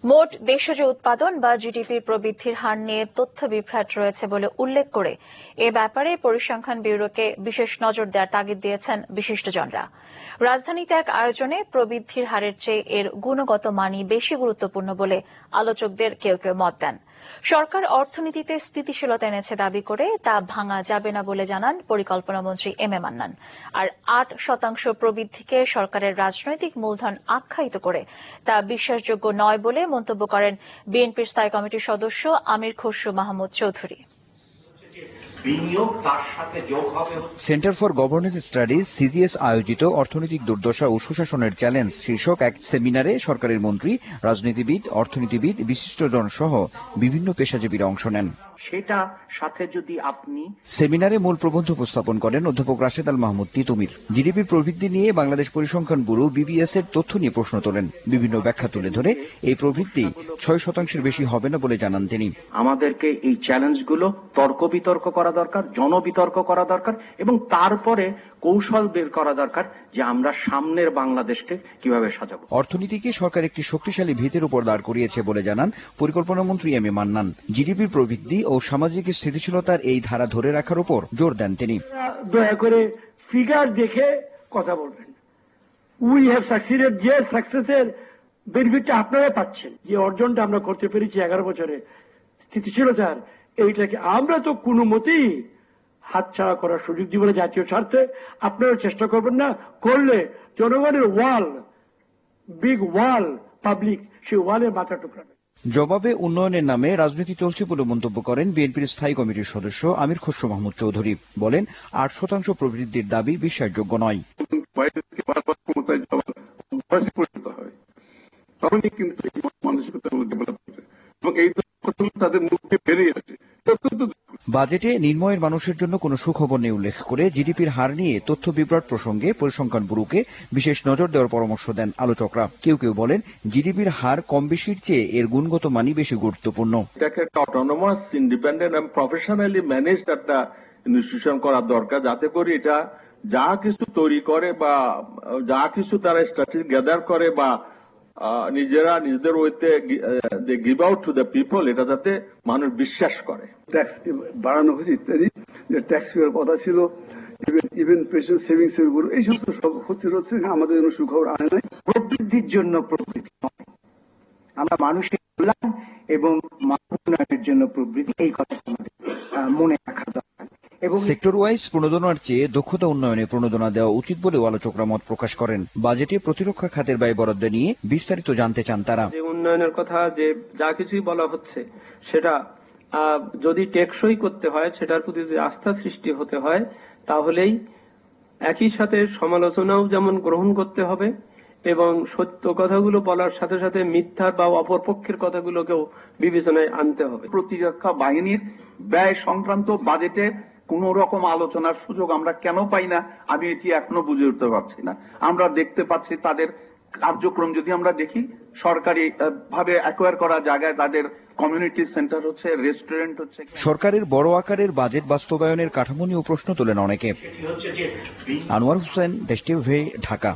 মোট দেশজ উৎপাদন বা জিডিপির প্রবৃদ্ধির হার নিয়ে তথ্য বিভ্রাট রয়েছে বলে উল্লেখ করে এ ব্যাপারে পরিসংখ্যান ব্যুরোকে বিশেষ নজর দেওয়ার তাগিদ দিয়েছেন বিশিষ্টজনরা। রাজধানীতে এক আয়োজনে প্রবৃদ্ধির হারের চেয়ে এর গুণগত মানই বেশি গুরুত্বপূর্ণ বলে আলোচকদের কেউ কেউ মত দেন। সরকার অর্থনীতিতে স্থিতিশীলতা এনেছে দাবি করে তা ভাঙা যাবে না বলে জানান পরিকল্পনামন্ত্রী এম এ মান্নান। আর ৮% প্রবৃদ্ধিকে সরকারের রাজনৈতিক মূলধন আখ্যায়িত করে তা বিশ্বাসযোগ্য নয় বলে মন্তব্য করেন বিএনপির স্থায়ী কমিটির সদস্য Amir Khasru Mahmud Chowdhury. Centre for governance studies CGS আয়োজিত অর্থনৈতিক দুর্দশা ও সুশাসনের চ্যালেঞ্জ শীর্ষক এক সেমিনারে সরকারের মন্ত্রী, রাজনীতিবিদ, অর্থনীতিবিদ, বিশিষ্টজন সহ বিভিন্ন পেশাজীবীরা অংশ নেন। সেটা সাথে যদি আপনি সেমিনারে মূল প্রবন্ধ উপস্থাপন করেন অধ্যাপক রাশেদ আল মাহমুদ তিতুমির। জিডিপির প্রবৃদ্ধি নিয়ে বাংলাদেশ পরিসংখ্যান ব্যুরো বিবিএস এর তথ্য নিয়ে প্রশ্ন তোলেন। বিভিন্ন ব্যাখ্যা তুলে ধরে এই প্রবৃদ্ধি 6% বেশি হবে না বলে জানান তিনি। আমাদেরকে এই চ্যালেঞ্জগুলো তর্ক বিতর্ক করা দরকার, জনবিতর্ক করা দরকার এবং তারপরে কৌশল বের করা দরকার যে আমরা সামনের বাংলাদেশকে কিভাবে সাজাবো। অর্থনীতিকে সরকার একটি শক্তিশালী ভিতের উপর দাঁড় করিয়েছে বলে জানান পরিকল্পনামন্ত্রী এম এ মান্নান। জিডিপির প্রবৃদ্ধি ও সামাজিক স্থিতিশীলতার এই ধারা ধরে রাখার উপর জোর দেন তিনি। দয়া করে ফিগার দেখে কথা বলবেন। উই হ্যাভ সাকসিডেড, যে সাকসেসের বেনিফিটটা আপনারা পাচ্ছেন, যে অর্জনটা আমরা করতে পেরেছি 11 বছরে স্থিতিশীলতার, এইটাকে আমরা তো কোনো মতেই হাতছাড়া করার সুযোগ দিব না জাতীয় স্বার্থে। আপনারা চেষ্টা করবেন না, করলে জনগণের ওয়াল, বিগ ওয়াল পাবলিক, সেই ওয়ালের মাথা টুকরাবে। জবাবে উন্নয়নের নামে রাজনীতি চলছে বলে মন্তব্য করেন বিএনপির স্থায়ী কমিটির সদস্য আমির খসরু মাহমুদ চৌধুরী। বলেন 8% প্রবৃদ্ধির দাবি বিশ্বাসযোগ্য নয়। বাজেটে নির্ময়ের মানুষের জন্য কোনো সুখবর নেই উল্লেখ করে জিডিপির হার নিয়ে তথ্য বিভ্রাট প্রসঙ্গে পরিসংখ্যান ব্যুরোকে বিশেষ নজর দেওয়ার পরামর্শ দেন আলোচকরা। কেউ কেউ বলেন জিডিপির হার কম বেশির চেয়ে এর গুণগত মানই বেশি গুরুত্বপূর্ণ। এটাকে একটা অটোনমাস, ইন্ডিপেন্ডেন্ট এবং প্রফেশনালি ম্যানেজড একটা ইনস্টিটিউশন করার দরকার, যাতে করে এটা যা কিছু তৈরি করে বা যা কিছু তারা স্ট্র্যাটেজি গ্যাদার করে বা নিজেরা নিজেদের ওইতে give out to the people, এটা যাতে মানুষ বিশ্বাস করে। ট্যাক্স বাড়ানো হয়েছে ইত্যাদি, যে ট্যাক্স এর কথা ছিল, ইভেন প্রেসিডেন্ট সেভিংস এর উপর, এই সমস্ত সব হচ্ছে আমাদের জন্য সুখবর আনে নাই। প্রবৃদ্ধির জন্য প্রবৃদ্ধি নয়, আমরা মানুষের কল্যাণ এবং মানব উন্নয়নের জন্য প্রবৃদ্ধি, এই কথা আমাদের মনে রাখা দরকার। এবং সেক্টর ওয়াইজ প্রণোদনার চেয়ে দক্ষতা উন্নয়নে প্রণোদনা দেওয়া উচিত বলেও আলোচকরা মত প্রকাশ করেন। বাজেটে প্রতিরক্ষা খাতের ব্যয় বরাদ্দ নিয়ে বিস্তারিত জানতে চান তারা। যে উন্নয়নের কথা যে যা কিছুই বলা হচ্ছে সেটা যদি টেকসই করতে হয়, সেটার প্রতি যদি আস্থা সৃষ্টি হতে হয়, তাহলেই একই সাথে সমালোচনাও যেমন গ্রহণ করতে হবে এবং সত্য কথাগুলো বলার সাথে সাথে মিথ্যা বা অপরপক্ষের কথাগুলোকেও বিবেচনায় আনতে হবে। প্রতিরক্ষা বাহিনীর ব্যয় সংক্রান্ত বাজেটে কোন রকম আলোচনার সুযোগ আমরা কেন পাই না, আমি এটি এখনো বুঝে উঠতে পারছি না। আমরা দেখতে পাচ্ছি তাদের কার্যক্রম যদি আমরা দেখি, সরকারি ভাবে অ্যাকোয়ার করা জায়গায় তাদের কমিউনিটি সেন্টার হচ্ছে, রেস্টুরেন্ট হচ্ছে। সরকারের বড় আকারের বাজেট বাস্তবায়নের কাঠামো নিয়েও প্রশ্ন তোলেন অনেকে। আনোয়ার হোসেন, দেশ টিভি, ঢাকা।